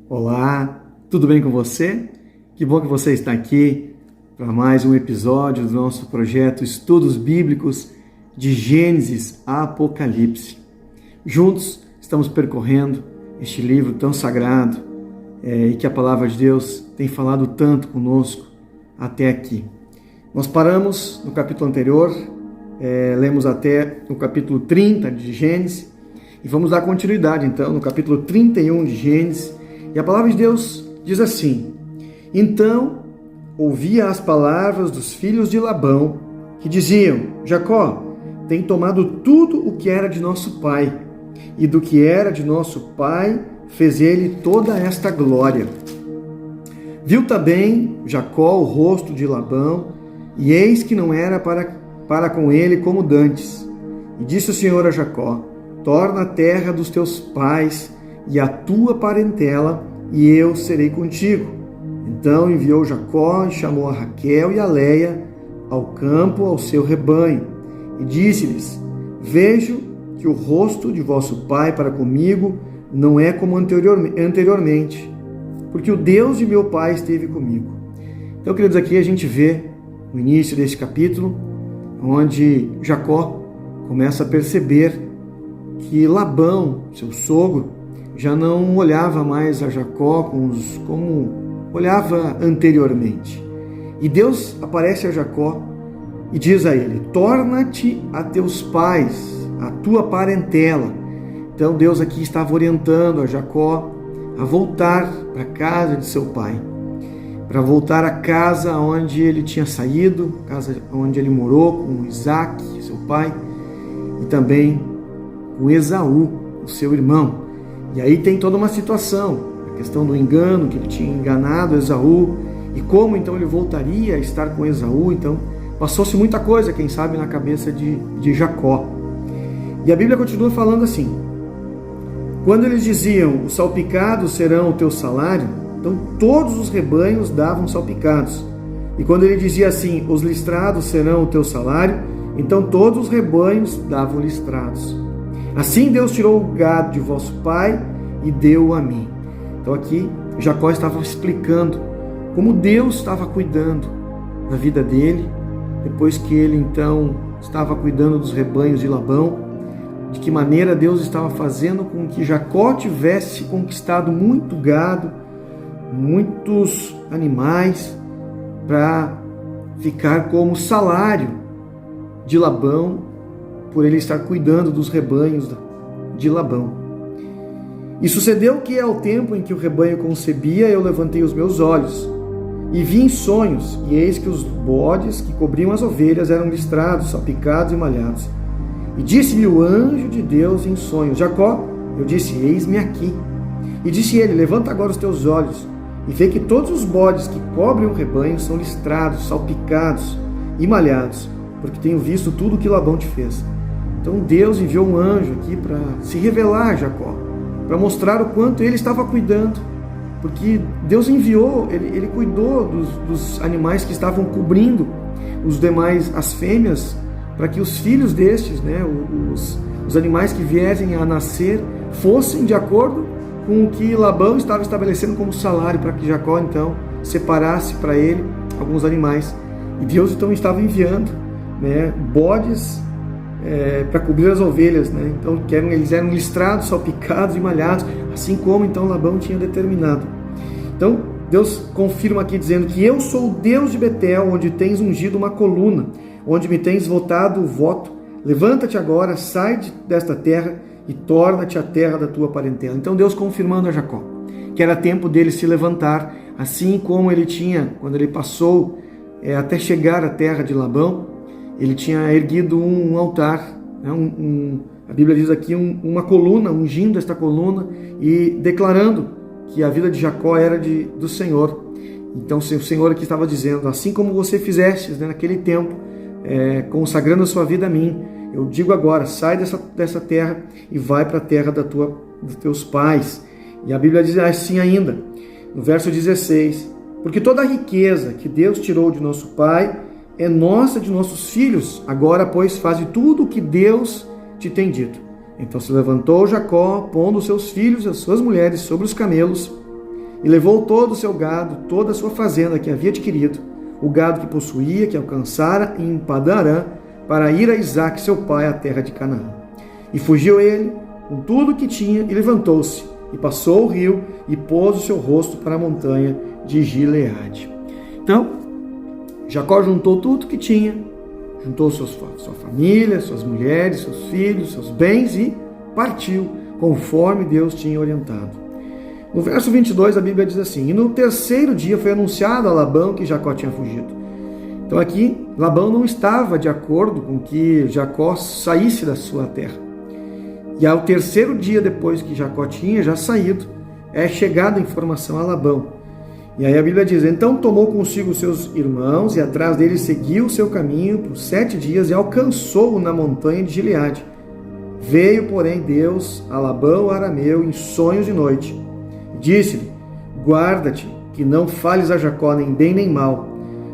Olá, tudo bem com você? Que bom que você está aqui para mais um episódio do nosso projeto Estudos Bíblicos de Gênesis a Apocalipse. Juntos estamos percorrendo este livro tão sagrado e que a Palavra de Deus tem falado tanto conosco até aqui. Nós paramos no capítulo anterior, lemos até o capítulo 30 de Gênesis e vamos dar continuidade então no capítulo 31 de Gênesis. E a palavra de Deus diz assim: Então ouvia as palavras dos filhos de Labão, que diziam: Jacó tem tomado tudo o que era de nosso pai, e do que era de nosso pai fez ele toda esta glória. Viu também Jacó o rosto de Labão, e eis que não era para com ele como dantes. E disse o Senhor a Jacó: Torna a terra dos teus pais e a tua parentela, e eu serei contigo. Então enviou Jacó e chamou a Raquel e a Leia ao campo, ao seu rebanho, e disse-lhes: Vejo que o rosto de vosso pai para comigo não é como anteriormente, porque o Deus de meu pai esteve comigo. Então, queridos, aqui a gente vê no início deste capítulo, onde Jacó começa a perceber que Labão, seu sogro, já não olhava mais a Jacó como olhava anteriormente. E Deus aparece a Jacó e diz a ele: Torna-te a teus pais, a tua parentela. Então Deus aqui estava orientando a Jacó a voltar para a casa de seu pai, para voltar à casa onde ele tinha saído, casa onde ele morou com Isaac, seu pai, e também com Esaú, o seu irmão. E aí tem toda uma situação, a questão do engano, que ele tinha enganado Esaú, e como então ele voltaria a estar com Esaú. Então passou-se muita coisa, quem sabe, na cabeça de Jacó. E a Bíblia continua falando assim: quando eles diziam: os salpicados serão o teu salário, então todos os rebanhos davam salpicados. E quando ele dizia assim: os listrados serão o teu salário, então todos os rebanhos davam listrados. Assim Deus tirou o gado de vosso pai e deu-o a mim. Então aqui Jacó estava explicando como Deus estava cuidando da vida dele, depois que ele então estava cuidando dos rebanhos de Labão, de que maneira Deus estava fazendo com que Jacó tivesse conquistado muito gado, muitos animais, para ficar como salário de Labão, por ele estar cuidando dos rebanhos de Labão. E sucedeu que ao tempo em que o rebanho concebia, eu levantei os meus olhos e vi em sonhos, e eis que os bodes que cobriam as ovelhas eram listrados, salpicados e malhados. E disse-lhe o anjo de Deus em sonhos: Jacó. Eu disse: eis-me aqui. E disse ele: levanta agora os teus olhos e vê que todos os bodes que cobrem o rebanho são listrados, salpicados e malhados, porque tenho visto tudo o que Labão te fez. Então Deus enviou um anjo aqui para se revelar a Jacó, para mostrar o quanto ele estava cuidando, porque Deus enviou, ele cuidou dos animais que estavam cobrindo os demais, as fêmeas, para que os filhos destes, os animais que viessem a nascer, fossem de acordo com o que Labão estava estabelecendo como salário, para que Jacó então separasse para ele alguns animais. E Deus então estava enviando bodes para cobrir as ovelhas, Então eles eram listrados, salpicados e malhados, assim como então Labão tinha determinado. Então Deus confirma aqui dizendo que eu sou o Deus de Betel, onde tens ungido uma coluna, onde me tens votado o voto. Levanta-te agora, sai desta terra e torna-te a terra da tua parentela. Então Deus confirmando a Jacó que era tempo dele se levantar, assim como ele tinha, quando ele passou até chegar à terra de Labão, ele tinha erguido um altar, a Bíblia diz aqui uma coluna, ungindo esta coluna e declarando que a vida de Jacó era do Senhor. Então o Senhor aqui estava dizendo: assim como você fizeste naquele tempo, consagrando a sua vida a mim, eu digo agora: sai dessa terra e vai para a terra dos teus pais. E a Bíblia diz assim ainda, no verso 16: porque toda a riqueza que Deus tirou de nosso pai é nossa, de nossos filhos. Agora, pois, faze tudo o que Deus te tem dito. Então se levantou Jacó, pondo os seus filhos e as suas mulheres sobre os camelos, e levou todo o seu gado, toda a sua fazenda que havia adquirido, o gado que possuía, que alcançara em Padã-Arã, para ir a Isaque, seu pai, à terra de Canaã. E fugiu ele com tudo o que tinha, e levantou-se, e passou o rio, e pôs o seu rosto para a montanha de Gileade. Então, Jacó juntou tudo o que tinha, juntou sua família, suas mulheres, seus filhos, seus bens, e partiu, conforme Deus tinha orientado. No verso 22, a Bíblia diz assim: e no terceiro dia foi anunciado a Labão que Jacó tinha fugido. Então aqui, Labão não estava de acordo com que Jacó saísse da sua terra. E ao terceiro dia depois que Jacó tinha já saído, é chegada a informação a Labão. E aí a Bíblia diz: então tomou consigo seus irmãos e atrás deles seguiu o seu caminho por 7 dias e alcançou-o na montanha de Gileade. Veio, porém, Deus a Labão, arameu, em sonhos de noite. Disse-lhe: guarda-te, que não fales a Jacó nem bem nem mal.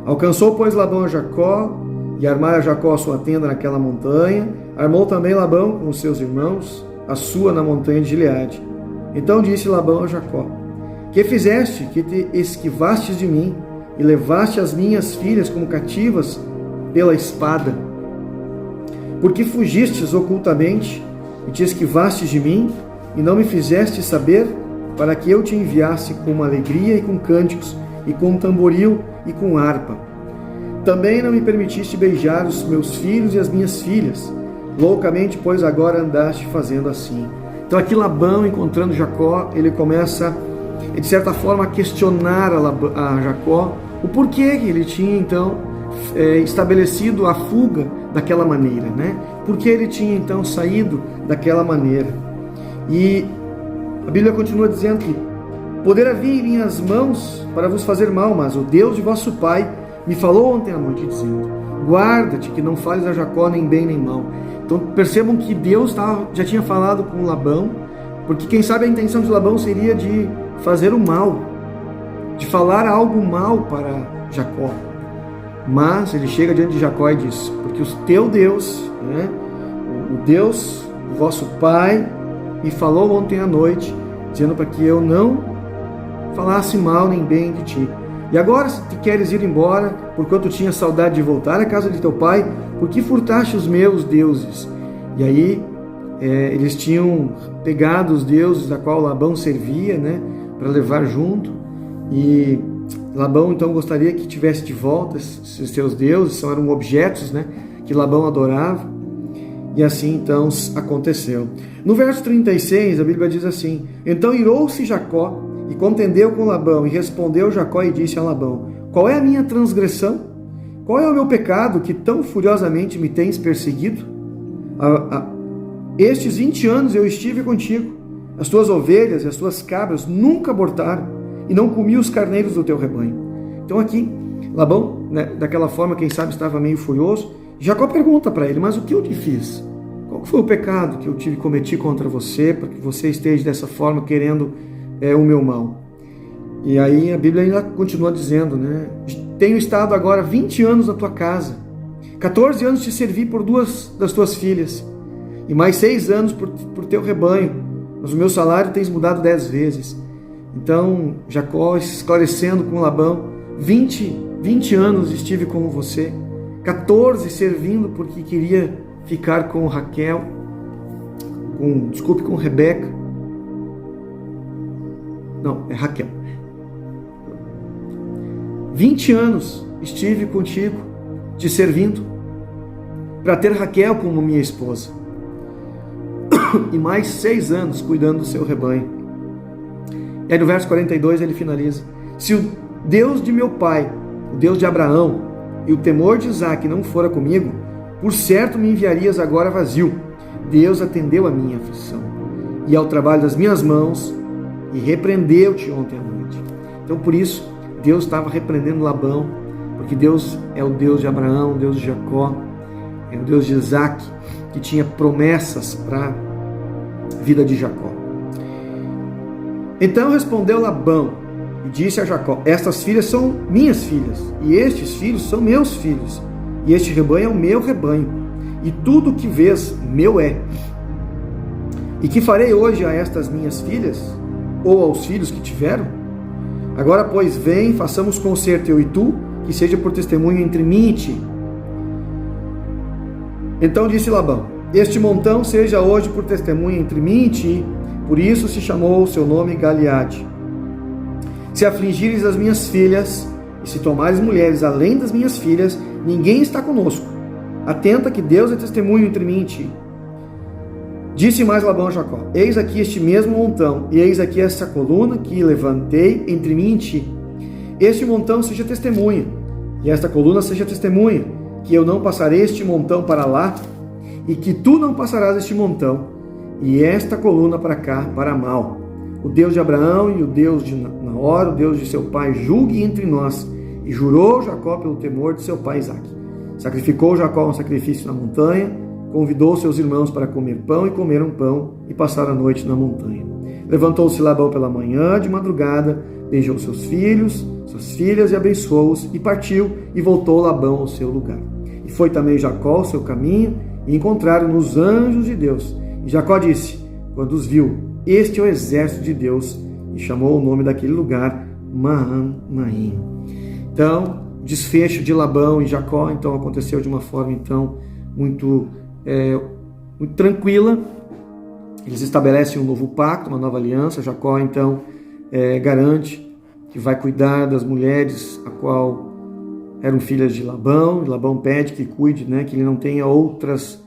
Alcançou, pois, Labão a Jacó, e armara Jacó a sua tenda naquela montanha. Armou também Labão com os seus irmãos a sua na montanha de Gileade. Então disse Labão a Jacó: que fizeste, que te esquivastes de mim, e levaste as minhas filhas como cativas pela espada? Porque fugistes ocultamente, e te esquivastes de mim, e não me fizeste saber, para que eu te enviasse com alegria e com cânticos, e com tamboril e com harpa. Também não me permitiste beijar os meus filhos e as minhas filhas. Loucamente, pois, agora andaste fazendo assim. Então aqui Labão, encontrando Jacó, ele começa, de certa forma, a questionar a Jacó o porquê que ele tinha, então, estabelecido a fuga daquela maneira, né? Por que ele tinha, então, saído daquela maneira. E a Bíblia continua dizendo que poder havia em minhas mãos para vos fazer mal, mas o Deus de vosso pai me falou ontem à noite, dizendo: guarda-te, que não fales a Jacó nem bem nem mal. Então percebam que Deus já tinha falado com Labão, porque quem sabe a intenção de Labão seria de fazer o mal, de falar algo mal para Jacó. Mas ele chega diante de Jacó e diz: porque o teu Deus, né, o Deus do vosso pai, me falou ontem à noite, dizendo para que eu não falasse mal nem bem de ti. E agora, se te queres ir embora, porquanto tinha saudade de voltar à casa de teu pai, por que furtaste os meus deuses? E aí, eles tinham pegado os deuses da qual Labão servia, né, para levar junto. E Labão, então, gostaria que tivesse de volta esses seus deuses, eram objetos, né, que Labão adorava. E assim, então, aconteceu. No verso 36, a Bíblia diz assim: então irou-se Jacó e contendeu com Labão, e respondeu Jacó e disse a Labão: qual é a minha transgressão? Qual é o meu pecado que tão furiosamente me tens perseguido? Estes 20 anos eu estive contigo, as tuas ovelhas e as tuas cabras nunca abortaram, e não comi os carneiros do teu rebanho. Então aqui, Labão, né, daquela forma, quem sabe estava meio furioso. Jacó pergunta para ele: mas o que eu te fiz? Qual foi o pecado que eu cometi contra você, para que você esteja dessa forma querendo o meu mal? E aí a Bíblia ainda continua dizendo, né? Tenho estado agora 20 anos na tua casa, 14 anos te servi por 2 das tuas filhas, e mais 6 anos por teu rebanho, mas o meu salário tens mudado 10 vezes. Então Jacó esclarecendo com Labão: 20 anos estive com você, 14 servindo porque queria ficar com Raquel, com Rebeca. Não, é Raquel. 20 anos estive contigo, te servindo, para ter Raquel como minha esposa. E mais 6 anos cuidando do seu rebanho. E aí no verso 42 ele finaliza: se o Deus de meu pai, o Deus de Abraão, e o temor de Isaque não fora comigo, por certo me enviarias agora vazio. Deus atendeu a minha aflição e ao trabalho das minhas mãos, e repreendeu-te ontem à noite. Então por isso Deus estava repreendendo Labão, porque Deus é o Deus de Abraão, o Deus de Jacó, é o Deus de Isaque, que tinha promessas para a vida de Jacó. Então respondeu Labão e disse a Jacó: estas filhas são minhas filhas, e estes filhos são meus filhos, e este rebanho é o meu rebanho, e tudo o que vês meu é. E que farei hoje a estas minhas filhas, ou aos filhos que tiveram? Agora, pois, vem, façamos concerto eu e tu, que seja por testemunho entre mim e ti. Então disse Labão: este montão seja hoje por testemunho entre mim e ti, por isso se chamou o seu nome Galeade. Se afligires as minhas filhas, e se tomares mulheres além das minhas filhas, ninguém está conosco. Atenta que Deus é testemunho entre mim e ti. Disse mais Labão a Jacó: eis aqui este mesmo montão, e eis aqui esta coluna que levantei entre mim e ti. Este montão seja testemunha, e esta coluna seja testemunha, que eu não passarei este montão para lá, e que tu não passarás este montão, e esta coluna para cá, para mal. O Deus de Abraão e o Deus de Naor, o Deus de seu pai, julgue entre nós. E jurou Jacó pelo temor de seu pai Isaque. Sacrificou Jacó um sacrifício na montanha, convidou seus irmãos para comer pão, e comeram pão, e passaram a noite na montanha. Levantou-se Labão pela manhã, de madrugada, beijou seus filhos, suas filhas, e abençoou-os, e partiu, e voltou Labão ao seu lugar. E foi também Jacó ao seu caminho, e encontraram os anjos de Deus. E Jacó disse, quando os viu: este é o exército de Deus, e chamou o nome daquele lugar Mahanaim. Então, o desfecho de Labão e Jacó então aconteceu de uma forma então muito tranquila. Eles estabelecem um novo pacto, uma nova aliança. Jacó então garante que vai cuidar das mulheres a qual eram filhas de Labão. Labão pede que cuide, que ele não tenha outras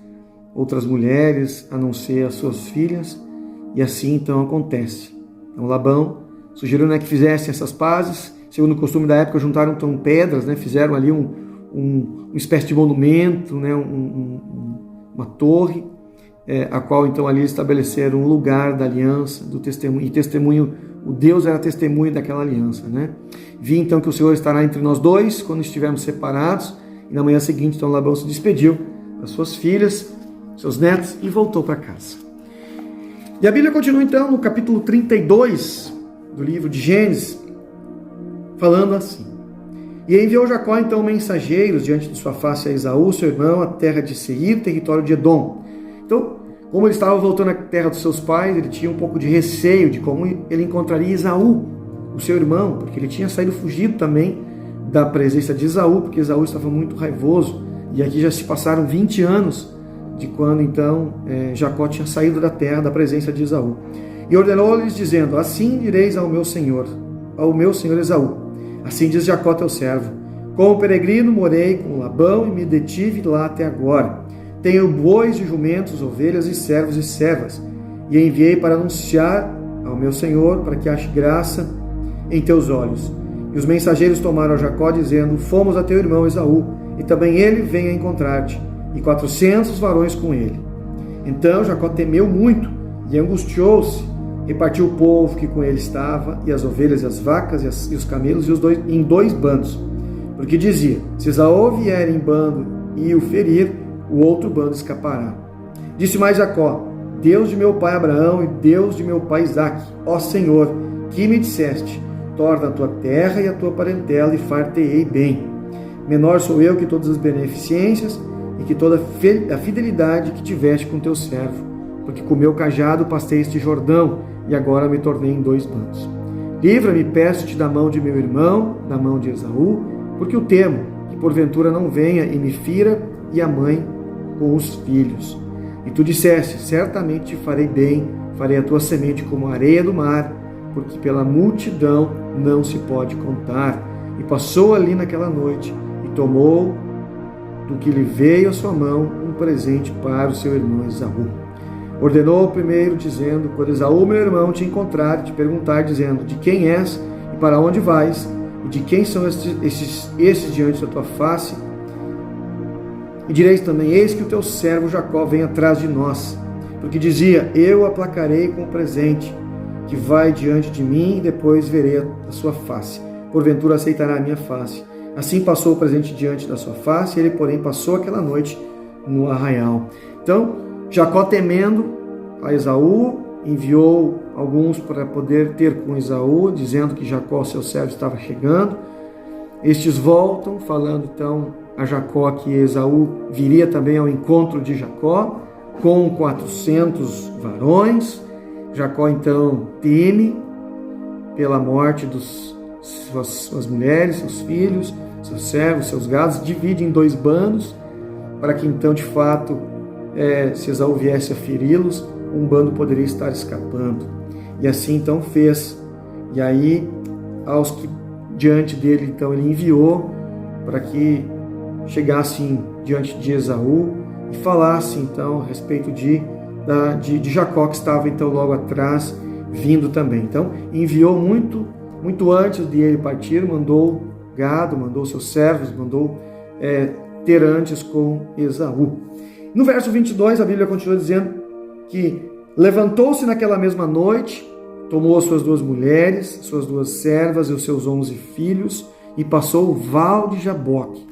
mulheres a não ser as suas filhas. E assim então acontece. Então Labão sugeriu que fizessem essas pazes. Segundo o costume da época, juntaram então pedras, fizeram ali uma espécie de monumento, uma torre, a qual então ali estabeleceram um lugar da aliança, do testemunho, e testemunho, o Deus era testemunho daquela aliança. Vi então que o Senhor estará entre nós dois, quando estivermos separados, e na manhã seguinte então Labão se despediu das suas filhas, seus netos, e voltou para casa. E a Bíblia continua então no capítulo 32 do livro de Gênesis, falando assim: e enviou Jacó então mensageiros diante de sua face a Esaú, seu irmão, a terra de Seir, território de Edom. Então, como ele estava voltando à terra dos seus pais, ele tinha um pouco de receio de como ele encontraria Esaú, o seu irmão, porque ele tinha saído fugido também da presença de Esaú, porque Esaú estava muito raivoso, e aqui já se passaram 20 anos de quando então Jacó tinha saído da terra, da presença de Esaú. E ordenou-lhes dizendo: assim direis ao meu senhor Esaú: assim diz Jacó teu servo, como peregrino morei com Labão e me detive lá até agora. Tenho bois e jumentos, ovelhas e servos e servas, e enviei para anunciar ao meu senhor, para que ache graça em teus olhos. E os mensageiros tomaram a Jacó, dizendo: fomos a teu irmão Esaú, e também ele vem a encontrar-te, e 400 varões com ele. Então Jacó temeu muito e angustiou-se, e partiu o povo que com ele estava, e as ovelhas e as vacas e os camelos em dois bandos, porque dizia: se Esaú vier em bando e o ferir, o outro bando escapará. Disse mais Jacó: Deus de meu pai Abraão e Deus de meu pai Isaque, ó Senhor, que me disseste: torna a tua terra e a tua parentela, e far-te-ei bem. Menor sou eu que todas as beneficências e que toda a fidelidade que tiveste com teu servo, porque com meu cajado pastei este Jordão, e agora me tornei em dois bandos. Livra-me, peço-te, da mão de meu irmão, da mão de Esaú, porque o temo, que porventura não venha e me fira, e a mãe com os filhos. E tu disseste: certamente te farei bem, farei a tua semente como a areia do mar, porque pela multidão não se pode contar. E passou ali naquela noite, e tomou do que lhe veio à sua mão um presente para o seu irmão Esaú. Ordenou primeiro, dizendo: quando Esaú, meu irmão, te encontrar e te perguntar, dizendo: de quem és e para onde vais, e de quem são estes diante da tua face? E direis também: eis que o teu servo Jacó vem atrás de nós, porque dizia: eu o aplacarei com o presente que vai diante de mim, e depois verei a sua face. Porventura aceitará a minha face. Assim passou o presente diante da sua face, ele, porém, passou aquela noite no arraial. Então, Jacó, temendo a Esaú, enviou alguns para poder ter com Esaú, dizendo que Jacó, seu servo, estava chegando. Estes voltam, falando então a Jacó que Esaú viria também ao encontro de Jacó, com 400 varões. Jacó então teme pela morte suas mulheres, seus filhos, seus servos, seus gados, divide em 2 bandos, para que então, de fato, se Esaú viesse a feri-los, um bando poderia estar escapando. E assim então fez. E aí, aos que diante dele, então, ele enviou para que chegassem diante de Esaú e falassem então a respeito de Jacó, que estava então logo atrás, vindo também. Então, enviou muito antes de ele partir, mandou gado, mandou seus servos, mandou ter antes com Esaú. No verso 22, a Bíblia continua dizendo que levantou-se naquela mesma noite, tomou as suas 2 mulheres, suas 2 servas e os seus 11 filhos, e passou o val de Jaboque,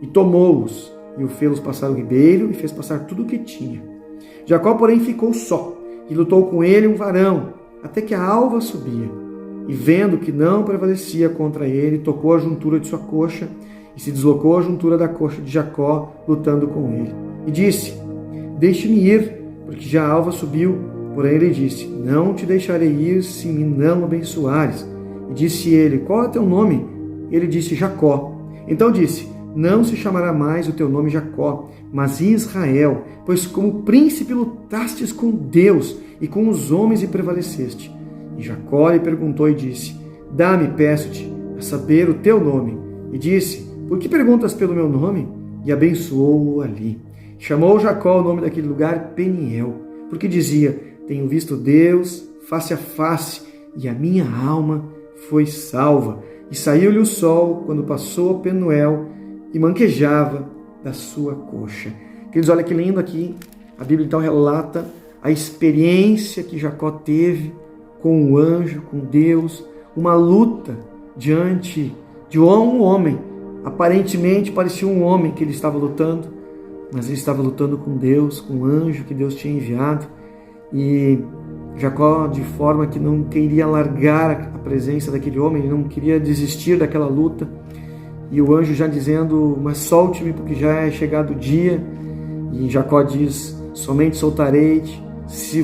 e tomou-os, e o fê-los passar o ribeiro, e fez passar tudo o que tinha. Jacó, porém, ficou só, e lutou com ele um varão, até que a alva subia. E vendo que não prevalecia contra ele, tocou a juntura de sua coxa, e se deslocou a juntura da coxa de Jacó, lutando com ele. E disse: deixe-me ir, porque já a alva subiu. Porém ele disse: não te deixarei ir, se me não abençoares. E disse ele: qual é teu nome? Ele disse: Jacó. Então disse: não se chamará mais o teu nome Jacó, mas Israel, pois como príncipe lutastes com Deus e com os homens e prevaleceste. E Jacó lhe perguntou e disse: dá-me, peço-te, a saber o teu nome. E disse: por que perguntas pelo meu nome? E abençoou-o ali. Chamou Jacó o nome daquele lugar Peniel, porque dizia: tenho visto Deus face a face, e a minha alma foi salva. E saiu-lhe o sol quando passou a Penuel, e manquejava da sua coxa. Queridos, olha que lindo aqui. A Bíblia então relata a experiência que Jacó teve com o anjo, com Deus, uma luta diante de um homem. Aparentemente parecia um homem que ele estava lutando, mas ele estava lutando com Deus, com o anjo que Deus tinha enviado. E Jacó, de forma que não queria largar a presença daquele homem, ele não queria desistir daquela luta. E o anjo já dizendo: mas solte-me, porque já é chegado o dia. E Jacó diz: somente soltarei-te se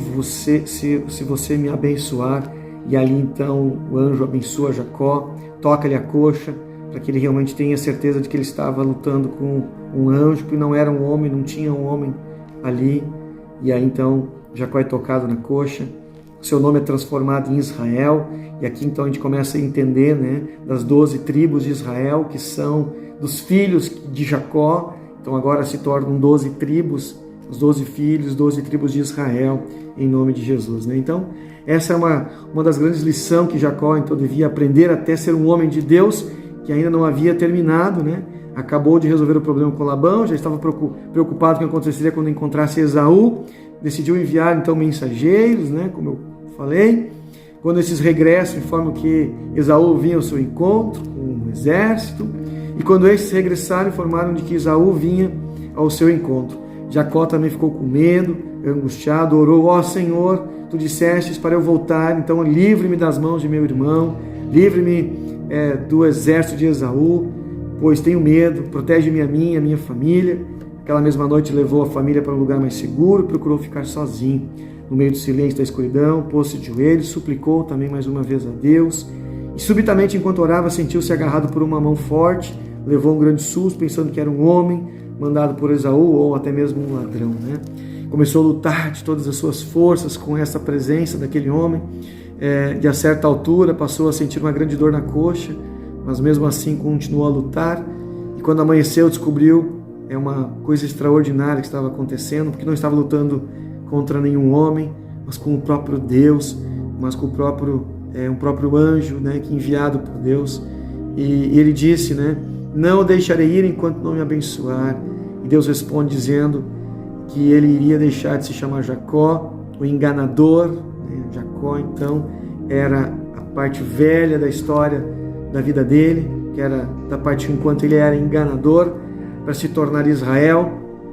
você me abençoar. E ali então o anjo abençoa Jacó, toca-lhe a coxa, para que ele realmente tenha certeza de que ele estava lutando com um anjo, que não era um homem, não tinha um homem ali. E aí então Jacó é tocado na coxa, seu nome é transformado em Israel. E aqui então a gente começa a entender, né, das 12 tribos de Israel, que são dos filhos de Jacó. Então agora se tornam 12 tribos, os 12 filhos, 12 tribos de Israel, em nome de Jesus, né? Então essa é uma das grandes lições que Jacó então devia aprender até ser um homem de Deus, que ainda não havia terminado, né? Acabou de resolver o problema com Labão, já estava preocupado com o que aconteceria quando encontrasse Esaú. Decidiu enviar então mensageiros, né? Como eu falei. Quando esses regressam, informam que Esaú vinha ao seu encontro com um exército. E quando esses regressaram, informaram de que Esaú vinha ao seu encontro. Jacó também ficou com medo, angustiado, orou: ó Senhor, tu dissestes para eu voltar, então livre-me das mãos de meu irmão, livre-me do exército de Esaú, pois tenho medo, protege-me a mim e a minha família. Aquela mesma noite levou a família para um lugar mais seguro e procurou ficar sozinho. No meio do silêncio da escuridão, pôs-se de joelhos, suplicou também mais uma vez a Deus. E subitamente, enquanto orava, sentiu-se agarrado por uma mão forte, levou um grande susto, pensando que era um homem mandado por Esaú ou até mesmo um ladrão, né? Começou a lutar de todas as suas forças com essa presença daquele homem. E a certa altura passou a sentir uma grande dor na coxa, mas mesmo assim continuou a lutar. E quando amanheceu, descobriu uma coisa extraordinária que estava acontecendo, porque não estava lutando contra nenhum homem, mas com o próprio Deus, mas com o próprio um próprio anjo, né, que enviado por Deus. E ele disse, né: não o deixarei ir enquanto não me abençoar. E Deus responde dizendo que ele iria deixar de se chamar Jacó, o enganador. Jacó, então, era a parte velha da história da vida dele, que era da parte enquanto ele era enganador, para se tornar Israel,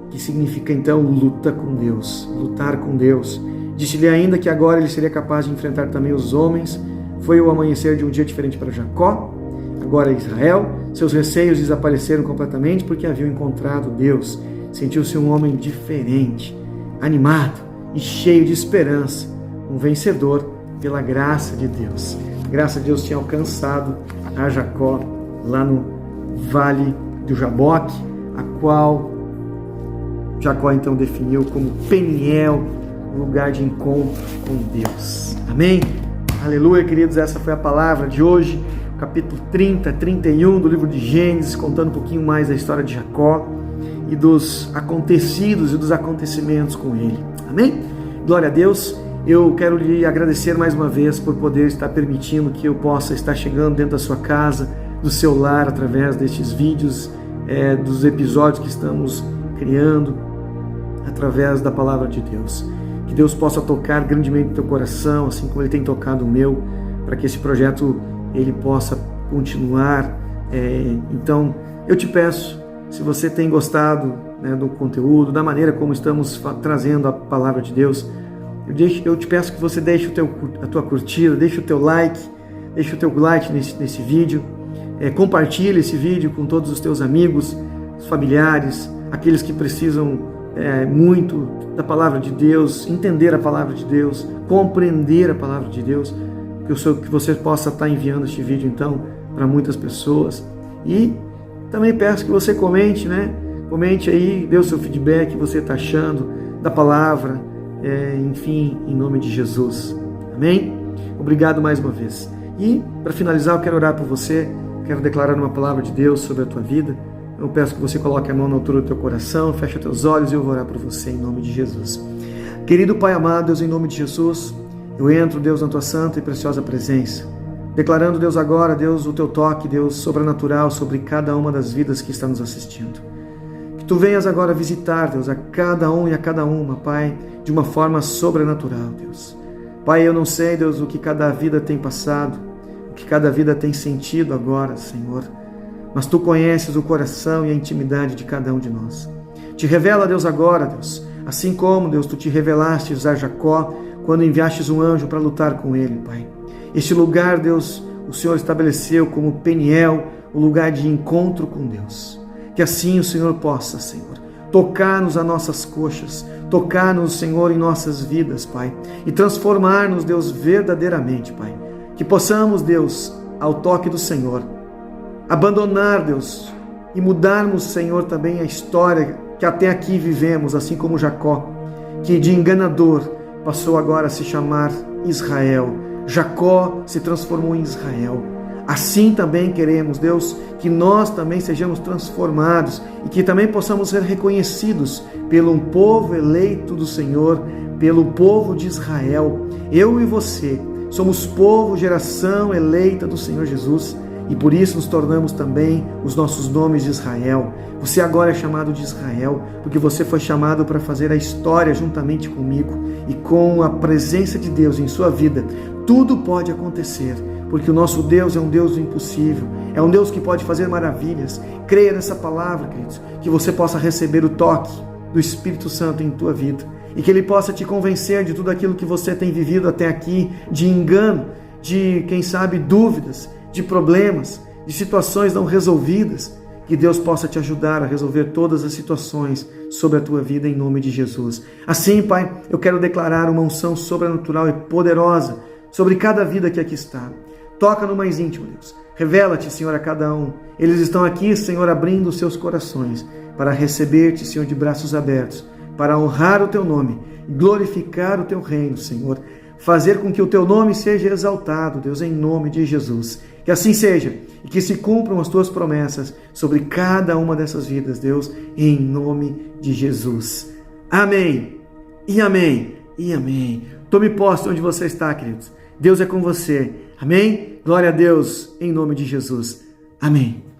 que significa, então, luta com Deus, lutar com Deus. Disse-lhe ainda que agora ele seria capaz de enfrentar também os homens. Foi o amanhecer de um dia diferente para Jacó, agora Israel. Seus receios desapareceram completamente porque haviam encontrado Deus. Sentiu-se um homem diferente, animado e cheio de esperança, um vencedor pela graça de Deus. A graça de Deus tinha alcançado a Jacó lá no Vale do Jaboque, a qual Jacó então definiu como Peniel, lugar de encontro com Deus. Amém? Aleluia, queridos, essa foi a palavra de hoje, capítulo 30, 31 do livro de Gênesis, contando um pouquinho mais da história de Jacó e dos acontecidos e dos acontecimentos com ele. Amém? Glória a Deus. Eu quero lhe agradecer mais uma vez por poder estar permitindo que eu possa estar chegando dentro da sua casa, do seu lar, através destes vídeos, dos episódios que estamos criando, através da palavra de Deus. Que Deus possa tocar grandemente o teu coração, assim como Ele tem tocado o meu, para que esse projeto ele possa continuar. Então, eu te peço, se você tem gostado, né, do conteúdo, da maneira como estamos trazendo a palavra de Deus, eu te peço que você deixe a tua curtida, deixe o teu like nesse vídeo, compartilhe esse vídeo com todos os teus amigos, familiares, aqueles que precisam muito da palavra de Deus, entender a palavra de Deus, compreender a palavra de Deus, que você possa estar enviando este vídeo então para muitas pessoas. E também peço que você comente, né? Comente aí, dê o seu feedback, o que você está achando da palavra, enfim, em nome de Jesus. Amém? Obrigado mais uma vez. E, para finalizar, eu quero orar por você, quero declarar uma palavra de Deus sobre a tua vida. Eu peço que você coloque a mão na altura do teu coração, feche teus olhos e eu vou orar por você em nome de Jesus. Querido Pai amado, Deus, em nome de Jesus, eu entro, Deus, na tua santa e preciosa presença, declarando, Deus, agora, Deus, o teu toque, Deus, sobrenatural sobre cada uma das vidas que está nos assistindo. Que tu venhas agora visitar, Deus, a cada um e a cada uma, Pai, de uma forma sobrenatural, Deus. Pai, eu não sei, Deus, o que cada vida tem passado, o que cada vida tem sentido agora, Senhor, mas tu conheces o coração e a intimidade de cada um de nós. Te revela, Deus, agora, Deus, assim como, Deus, tu te revelaste a Jacó quando enviastes um anjo para lutar com ele, Pai. Este lugar, Deus, o Senhor estabeleceu como Peniel, o lugar de encontro com Deus. Que assim o Senhor possa, Senhor, tocar-nos a nossas coxas, tocar-nos, Senhor, em nossas vidas, Pai, e transformar-nos, Deus, verdadeiramente, Pai. Que possamos, Deus, ao toque do Senhor, abandonar, Deus, e mudarmos, Senhor, também a história que até aqui vivemos, assim como Jacó, que de enganador passou agora a se chamar Israel. Jacó se transformou em Israel. Assim também queremos, Deus, que nós também sejamos transformados e que também possamos ser reconhecidos pelo povo eleito do Senhor, pelo povo de Israel. Eu e você somos povo, geração eleita do Senhor Jesus, e por isso nos tornamos também os nossos nomes de Israel. Você agora é chamado de Israel, porque você foi chamado para fazer a história juntamente comigo, e com a presença de Deus em sua vida, tudo pode acontecer, porque o nosso Deus é um Deus do impossível, é um Deus que pode fazer maravilhas. Creia nessa palavra, queridos, que você possa receber o toque do Espírito Santo em tua vida, e que Ele possa te convencer de tudo aquilo que você tem vivido até aqui, de engano, de, quem sabe, dúvidas, de problemas, de situações não resolvidas. Que Deus possa te ajudar a resolver todas as situações sobre a tua vida em nome de Jesus. Assim, Pai, eu quero declarar uma unção sobrenatural e poderosa sobre cada vida que aqui está. Toca no mais íntimo, Deus. Revela-te, Senhor, a cada um. Eles estão aqui, Senhor, abrindo os seus corações para receber-te, Senhor, de braços abertos, para honrar o teu nome, glorificar o teu reino, Senhor. Fazer com que o teu nome seja exaltado, Deus, em nome de Jesus. Que assim seja e que se cumpram as tuas promessas sobre cada uma dessas vidas, Deus, em nome de Jesus. Amém, e amém, e amém. Tome posse onde você está, queridos. Deus é com você. Amém? Glória a Deus, em nome de Jesus. Amém.